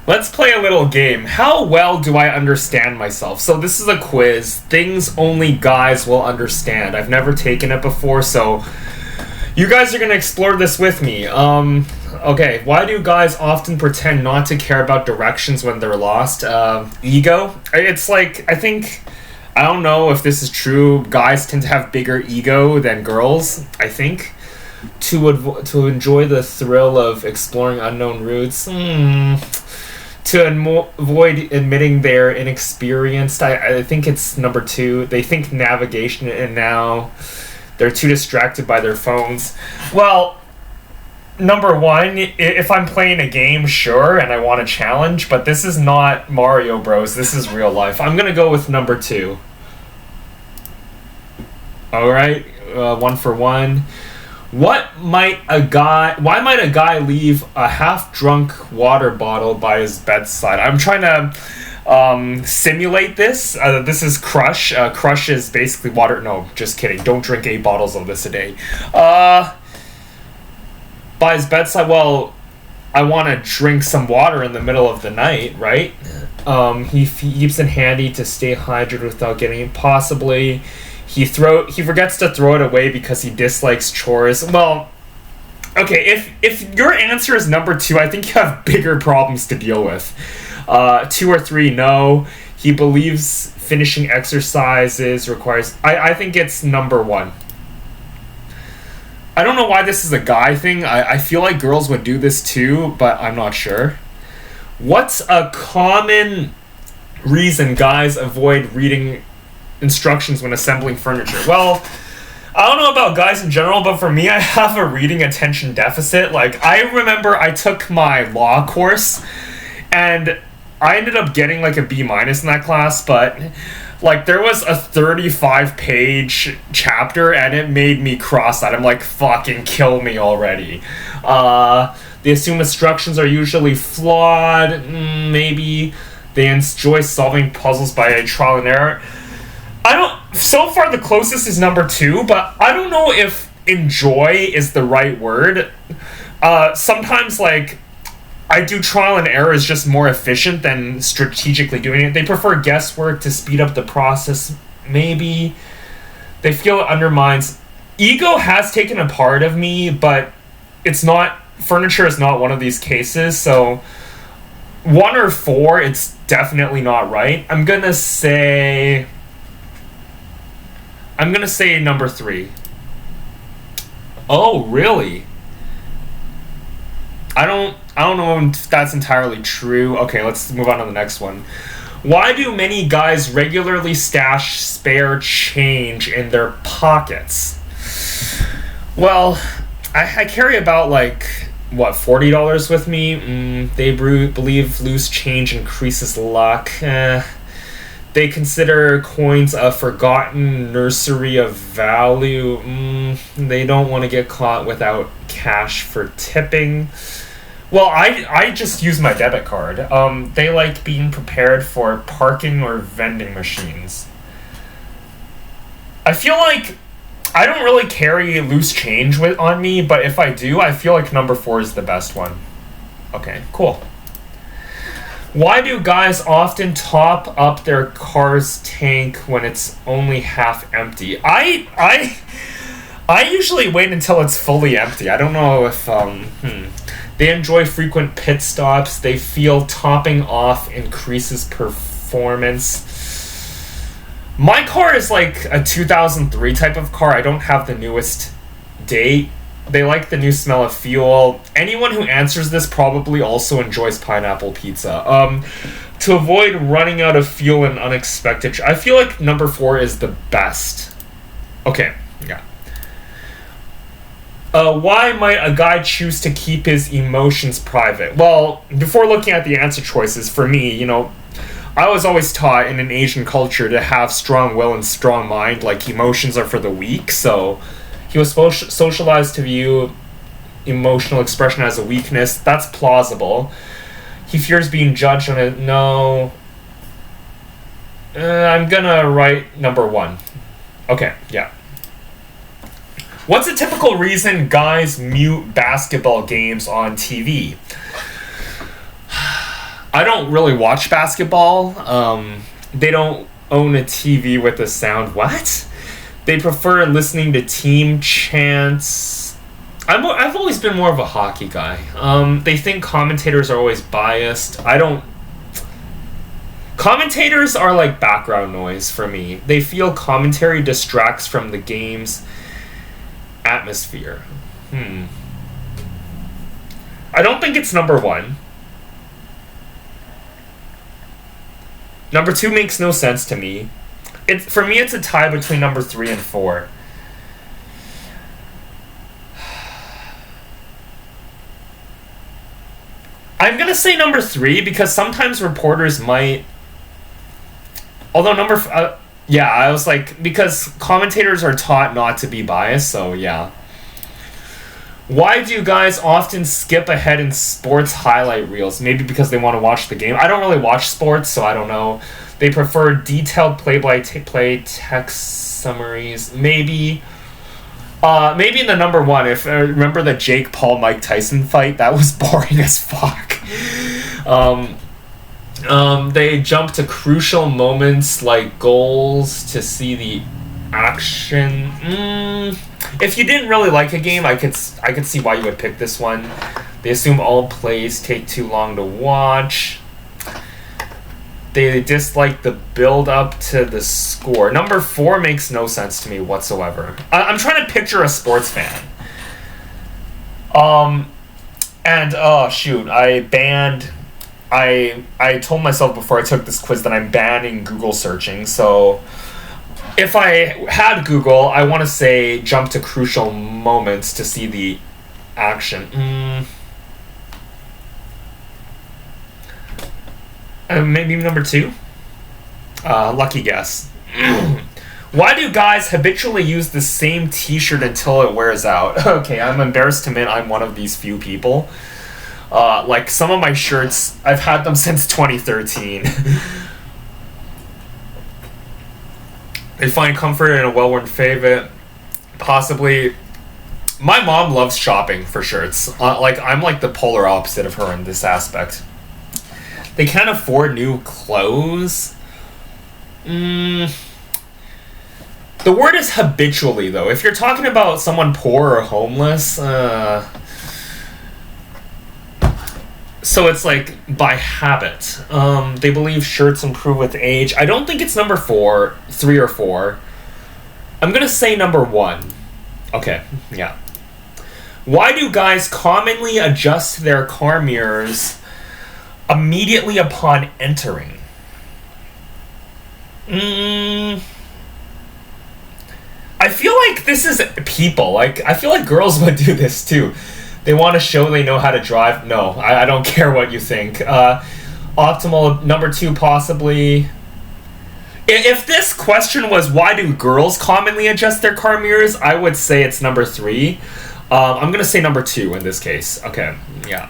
Let's play a little game. How well do I understand myself? So this is a quiz. Things only guys will understand. I've never taken it before, so you guys are going to explore this with me. Okay, why do guys often pretend not to care about directions when they're lost? Ego? It's like, I don't know if this is true. Guys tend to have bigger ego than girls, I think. To enjoy the thrill of exploring unknown routes. To avoid admitting they're inexperienced. I think it's number 2. They think navigation, and now they're too distracted by their phones. Well, number 1, if I'm playing a game, sure, and I want a challenge, but this is not Mario Bros. This is real life. I'm gonna go with number 2. Alright, 1 for 1. Why might a guy leave a half-drunk water bottle by his bedside? I'm trying to simulate this. This is Crush. Crush is basically water. No, just kidding. Don't drink 8 bottles of this a day. By his bedside, well, I want to drink some water in the middle of the night, right? He keeps it handy to stay hydrated without getting it. Possibly. He forgets to throw it away because he dislikes chores. Well, okay, if your answer is number 2, I think you have bigger problems to deal with. 2 or 3, no. He believes finishing exercises requires... I think it's number 1. I don't know why this is a guy thing. I feel like girls would do this too, but I'm not sure. What's a common reason guys avoid reading instructions when assembling furniture? Well, I don't know about guys in general, but for me, I have a reading attention deficit. Like, I remember I took my law course, and I ended up getting like a B- in that class, but like there was a 35-page chapter, and it made me cross-eyed. I'm like, fucking kill me already. They assume instructions are usually flawed. Maybe they enjoy solving puzzles by trial and error. So far the closest is number 2, but I don't know if enjoy is the right word. Sometimes, like, I do trial and error is just more efficient than strategically doing it. They prefer guesswork to speed up the process. Maybe they feel it undermines. Ego has taken a part of me, but furniture is not one of these cases, so 1 or 4, it's definitely not right. I'm gonna say number 3. Oh, really? I don't know if that's entirely true. Okay, let's move on to the next one. Why do many guys regularly stash spare change in their pockets? Well, I carry about $40 with me. They believe loose change increases luck. They consider coins a forgotten nursery of value. They don't want to get caught without cash for tipping. Well, I just use my debit card. They like being prepared for parking or vending machines. I feel like I don't really carry loose change on me, but if I do, I feel like number 4 is the best one. Okay, cool. Why do guys often top up their car's tank when it's only half empty? I usually wait until it's fully empty. I don't know if they enjoy frequent pit stops. They feel topping off increases performance. My car is like a 2003 type of car. I don't have the newest date. They like the new smell of fuel. Anyone who answers this probably also enjoys pineapple pizza. To avoid running out of fuel and unexpected... I feel like number 4 is the best. Okay, yeah. Why might a guy choose to keep his emotions private? Well, before looking at the answer choices, for me, I was always taught in an Asian culture to have strong will and strong mind. Like, emotions are for the weak, so... He was socialized to view emotional expression as a weakness. That's plausible. He fears being judged on it. No. I'm gonna write number 1. Okay, yeah. What's a typical reason guys mute basketball games on TV? I don't really watch basketball. They don't own a TV with a sound. What? They prefer listening to team chants. I've always been more of a hockey guy. They think commentators are always biased. I don't. Commentators are like background noise for me. They feel commentary distracts from the game's atmosphere. I don't think it's number one. Number two makes no sense to me. For me, it's a tie between number 3 and 4. I'm gonna say number 3 because sometimes reporters might. Although yeah, I was like, because commentators are taught not to be biased, so yeah. Why do guys often skip ahead in sports highlight reels? Maybe because they want to watch the game. I don't really watch sports, so I don't know. They prefer detailed play-by-play text summaries. Maybe in the number 1. If remember the Jake Paul Mike Tyson fight, that was boring as fuck. They jump to crucial moments like goals to see the action. If you didn't really like a game, I could see why you would pick this one. They assume all plays take too long to watch. They dislike the build up to the score. Number 4 makes no sense to me whatsoever. I'm trying to picture a sports fan. And oh shoot, I told myself before I took this quiz that I'm banning Google searching, so if I had Google, I want to say jump to crucial moments to see the action. Maybe number 2? Lucky guess. Why do guys habitually use the same t-shirt until it wears out? Okay, I'm embarrassed to admit I'm one of these few people. Like, some of my shirts, I've had them since 2013. They find comfort in a well-worn favorite. Possibly. My mom loves shopping for shirts. I'm like the polar opposite of her in this aspect. They can't afford new clothes. The word is habitually, though. If you're talking about someone poor or homeless, so it's like by habit. They believe shirts improve with age. I don't think it's number 4, 3 or 4. I'm gonna say number 1. Okay, yeah. Why do guys commonly adjust their car mirrors immediately upon entering? I feel like this is people. Like, I feel like girls would do this too. They want to show they know how to drive. No, I don't care what you think. Optimal, number 2 possibly. If this question was why do girls commonly adjust their car mirrors, I would say it's number 3. I'm going to say number 2 in this case. Okay, yeah.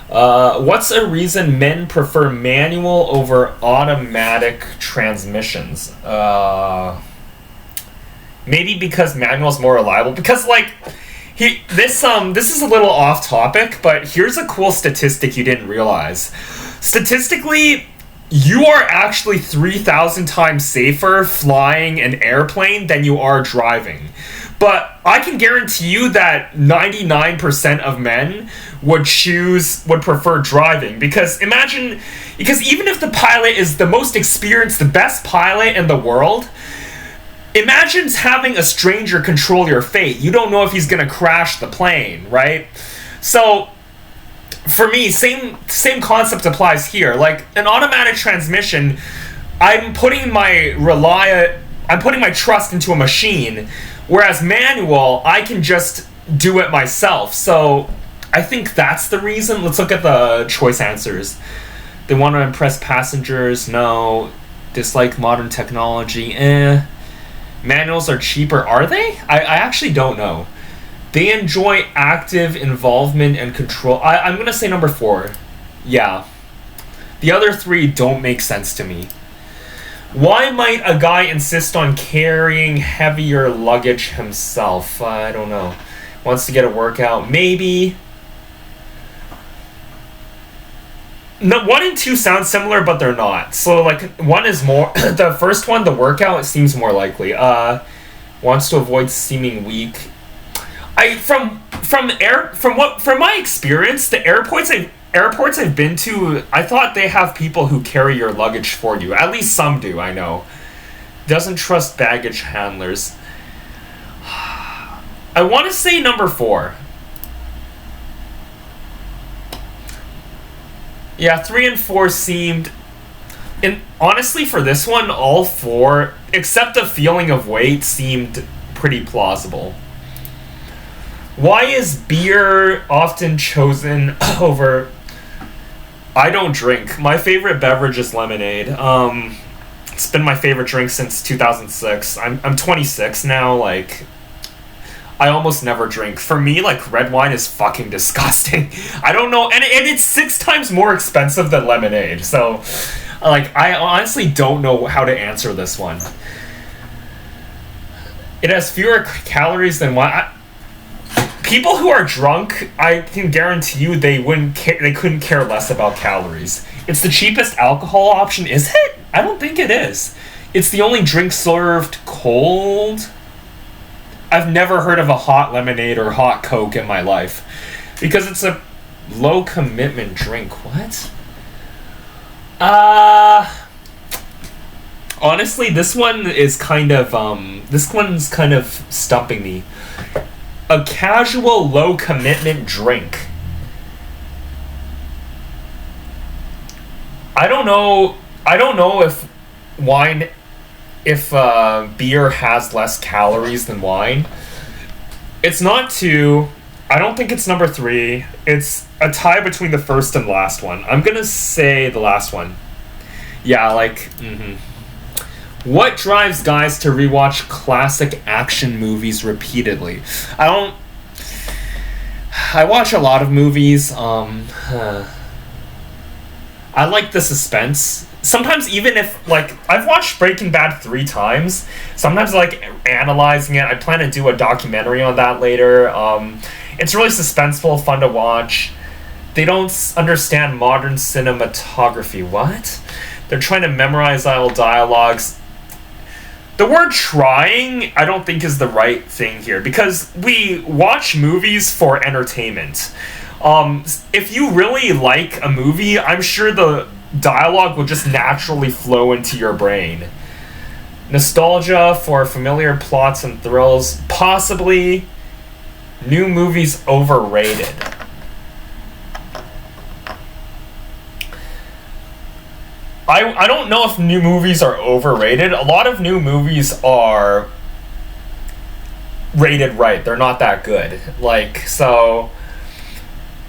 What's a reason men prefer manual over automatic transmissions? Maybe because manual is more reliable. Because, like, this is a little off topic, but here's a cool statistic you didn't realize. Statistically, you are actually 3,000 times safer flying an airplane than you are driving. But I can guarantee you that 99% of men would prefer driving. Because even if the pilot is the most experienced, the best pilot in the world, imagine having a stranger control your fate. You don't know if he's going to crash the plane, right? So, for me, same concept applies here. Like, an automatic transmission, I'm putting my trust into a machine, whereas manual, I can just do it myself. So, I think that's the reason. Let's look at the choice answers. They want to impress passengers. No. Dislike modern technology. Manuals are cheaper. Are they? I actually don't know. They enjoy active involvement and control. I'm going to say number 4. Yeah. The other 3 don't make sense to me. Why might a guy insist on carrying heavier luggage himself? I don't know. Wants to get a workout? Maybe. No, 1 and 2 sound similar, but they're not. So, like, 1 is more... the first one, the workout, seems more likely. Wants to avoid seeming weak. From my experience, the airports I've been to, I thought they have people who carry your luggage for you. At least some do, I know. Doesn't trust baggage handlers. I want to say number 4. Yeah, 3 and 4 seemed... And honestly, for this one, all 4, except the feeling of weight, seemed pretty plausible. Why is beer often chosen over... I don't drink. My favorite beverage is lemonade. It's been my favorite drink since 2006. I'm 26 now, like... I almost never drink. For me, like, red wine is fucking disgusting. I don't know, and it's 6 times more expensive than lemonade, so, like, I honestly don't know how to answer this one. It has fewer calories than wine. People who are drunk, I can guarantee you they couldn't care less about calories. It's the cheapest alcohol option, is it? I don't think it is. It's the only drink served cold... I've never heard of a hot lemonade or hot Coke in my life. Because it's a low commitment drink. What? Honestly, this one's kind of stumping me. A casual low commitment drink. I don't know if beer has less calories than wine. It's not 2. I don't think it's number 3. It's a tie between the first and last one. I'm gonna say the last one. Yeah, like, What drives guys to rewatch classic action movies repeatedly? I watch a lot of movies. I like the suspense. Sometimes even if, like, I've watched Breaking Bad 3 times, sometimes I like analyzing it. I plan to do a documentary on that later. It's really suspenseful, fun to watch. They don't understand modern cinematography. What? They're trying to memorize all dialogues. The word trying, I don't think is the right thing here, because we watch movies for entertainment. If you really like a movie, I'm sure the dialogue will just naturally flow into your brain. Nostalgia for familiar plots and thrills. Possibly. New movies overrated. I don't know if new movies are overrated. A lot of new movies are rated right. They're not that good. Like, so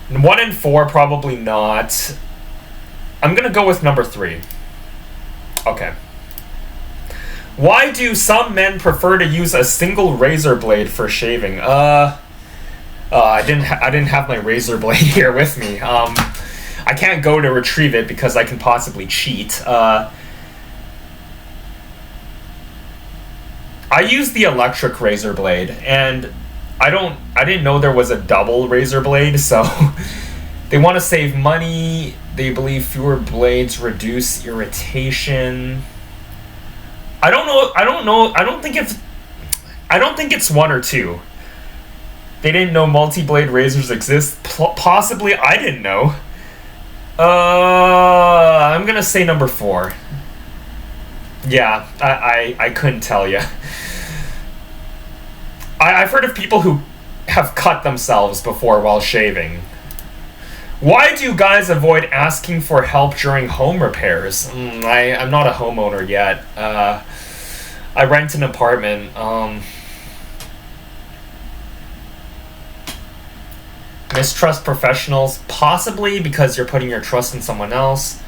1 and 4 probably not. I'm gonna go with number 3. Okay. Why do some men prefer to use a single razor blade for shaving? I didn't have my razor blade here with me. I can't go to retrieve it because I can possibly cheat. I use the electric razor blade, and I didn't know there was a double razor blade, so they want to save money. They believe fewer blades reduce irritation. I don't know. I don't think it's 1 or 2. They didn't know multi-blade razors exist. Possibly I didn't know. I'm gonna say number 4. Yeah, I couldn't tell you. I've heard of people who have cut themselves before while shaving. Why do guys avoid asking for help during home repairs? I'm not a homeowner yet. I rent an apartment. Mistrust professionals, possibly because you're putting your trust in someone else.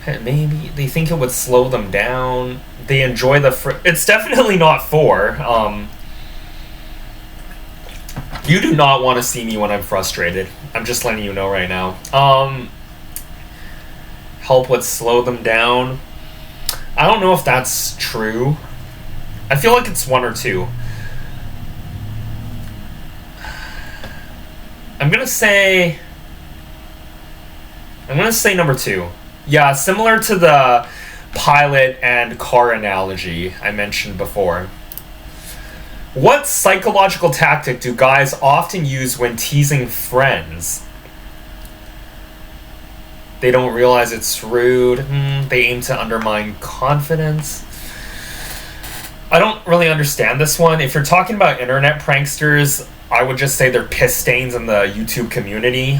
Maybe they think it would slow them down. They enjoy it's definitely not 4. You do not want to see me when I'm frustrated. I'm just letting you know right now. Help would slow them down. I don't know if that's true. I feel like it's 1 or 2. I'm gonna say I'm gonna say number 2. Yeah, similar to the pilot and car analogy I mentioned before. What psychological tactic do guys often use when teasing friends? They don't realize it's rude. They aim to undermine confidence. I don't really understand this one. If you're talking about internet pranksters, I would just say they're piss stains in the YouTube community.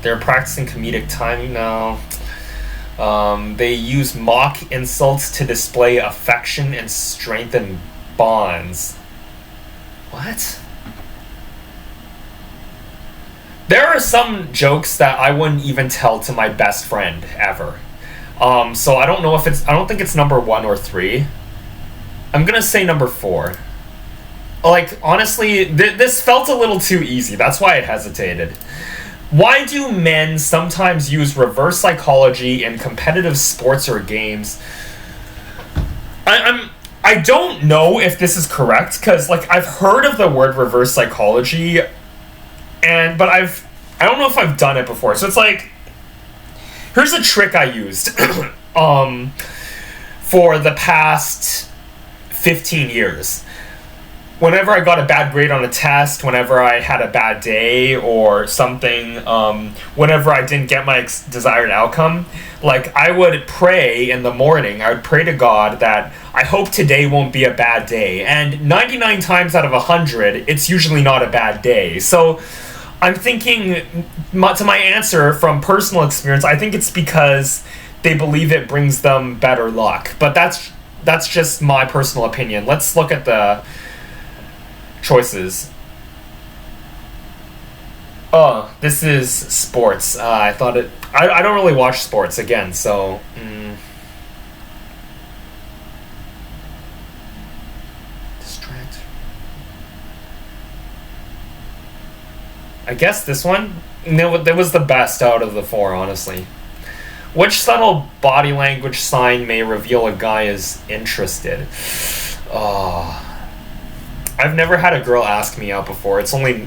They're practicing comedic timing now. They use mock insults to display affection and strengthen bonds. What? There are some jokes that I wouldn't even tell to my best friend ever. So I don't know if it's... I don't think it's number 1 or 3. I'm gonna say number 4. Like, honestly, this felt a little too easy. That's why I hesitated. Why do men sometimes use reverse psychology in competitive sports or games? I don't know if this is correct, because, like, I've heard of the word reverse psychology, but I don't know if I've done it before. So it's like, here's a trick I used for the past 15 years. Whenever I got a bad grade on a test, whenever I had a bad day or something, whenever I didn't get my desired outcome, like, I would pray in the morning. I would pray to God that I hope today won't be a bad day. And 99 times out of 100, it's usually not a bad day. So I'm thinking, to my answer from personal experience, I think it's because they believe it brings them better luck. But that's just my personal opinion. Let's look at the choices. Oh, this is sports. I thought it... I don't really watch sports, again, so... Distract. I guess this one? That was the best out of the 4, honestly. Which subtle body language sign may reveal a guy is interested? Oh... I've never had a girl ask me out before. It's only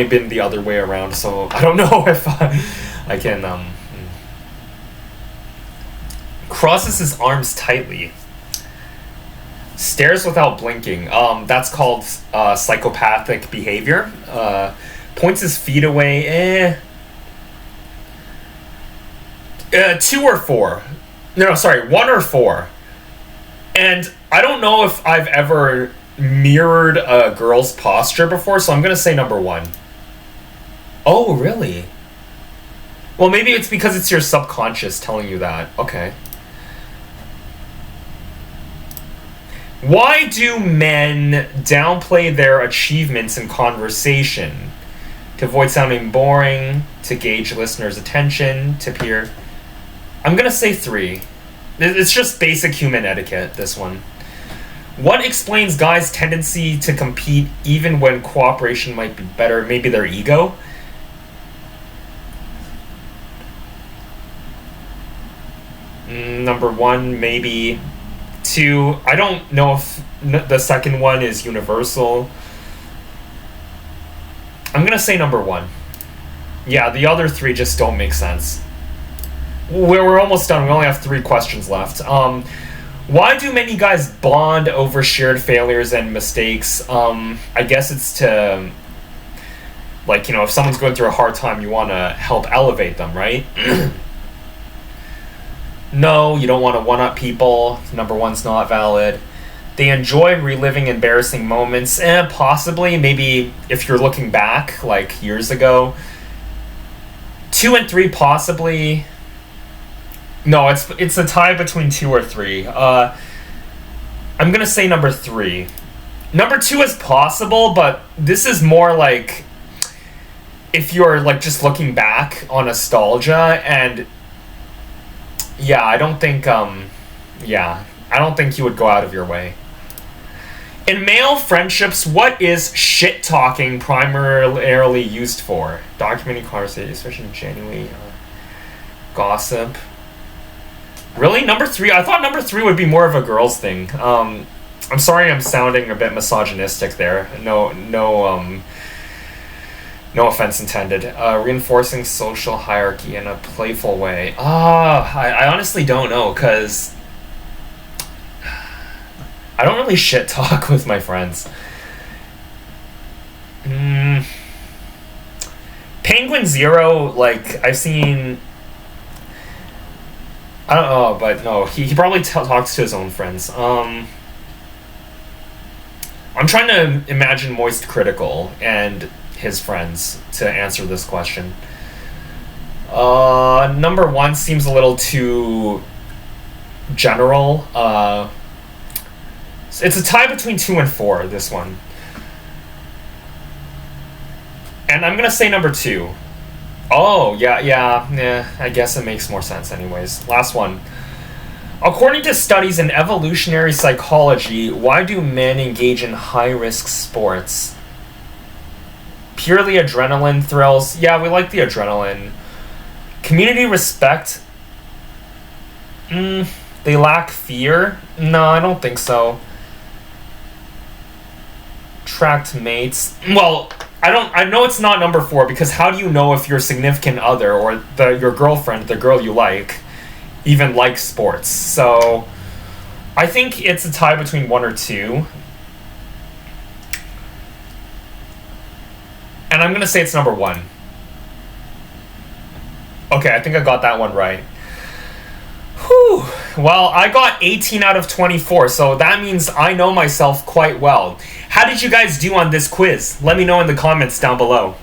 been the other way around, so I don't know if I can crosses his arms tightly. Stares without blinking. That's called psychopathic behavior. Points his feet away. 2 or 4. No, sorry, 1 or 4. And I don't know if I've ever mirrored a girl's posture before, so I'm gonna say number 1. Oh, really? Well, maybe it's because it's your subconscious telling you that. Okay. Why do men downplay their achievements in conversation? To avoid sounding boring, to gauge listeners' attention, to appear... I'm gonna say 3. It's just basic human etiquette, this one. What explains guys' tendency to compete even when cooperation might be better? Maybe their ego? Number 1, maybe. 2, I don't know if the second one is universal. I'm gonna say number 1. Yeah, the other 3 just don't make sense. We're almost done. We only have 3 questions left. Why do many guys bond over shared failures and mistakes? I guess it's to, like, you know, if someone's going through a hard time, you want to help elevate them, right? No, you don't want to one-up people. Number 1's not valid. They enjoy reliving embarrassing moments. Possibly, maybe if you're looking back, like, years ago. 2 and 3, possibly... No, it's a tie between 2 or 3. I'm gonna say number 3. Number 2 is possible, but this is more like if you're, like, just looking back on nostalgia, and yeah, I don't think you would go out of your way. In male friendships, what is shit talking primarily used for? Documenting conversations, especially genuine gossip. Really? Number 3? I thought number 3 would be more of a girl's thing. I'm sorry I'm sounding a bit misogynistic there. No No offense intended. Reinforcing social hierarchy in a playful way. I honestly don't know, because I don't really shit talk with my friends. Penguin Zero, like, I've seen... I don't know, but no, he probably talks to his own friends. I'm trying to imagine Moist Critical and his friends to answer this question. Number one seems a little too general. It's a tie between 2 and 4, this one. And I'm gonna say number 2. Oh, yeah, I guess it makes more sense anyways. Last one. According to studies in evolutionary psychology, why do men engage in high-risk sports? Purely adrenaline thrills. Yeah, we like the adrenaline. Community respect. They lack fear? No, I don't think so. Attract mates. Well, I know it's not number 4, because how do you know if your significant other or your girlfriend, the girl you like, even likes sports? So I think it's a tie between 1 or 2. And I'm gonna say it's number 1. Okay, I think I got that one right. Whew. Well, I got 18 out of 24, so that means I know myself quite well. How did you guys do on this quiz? Let me know in the comments down below.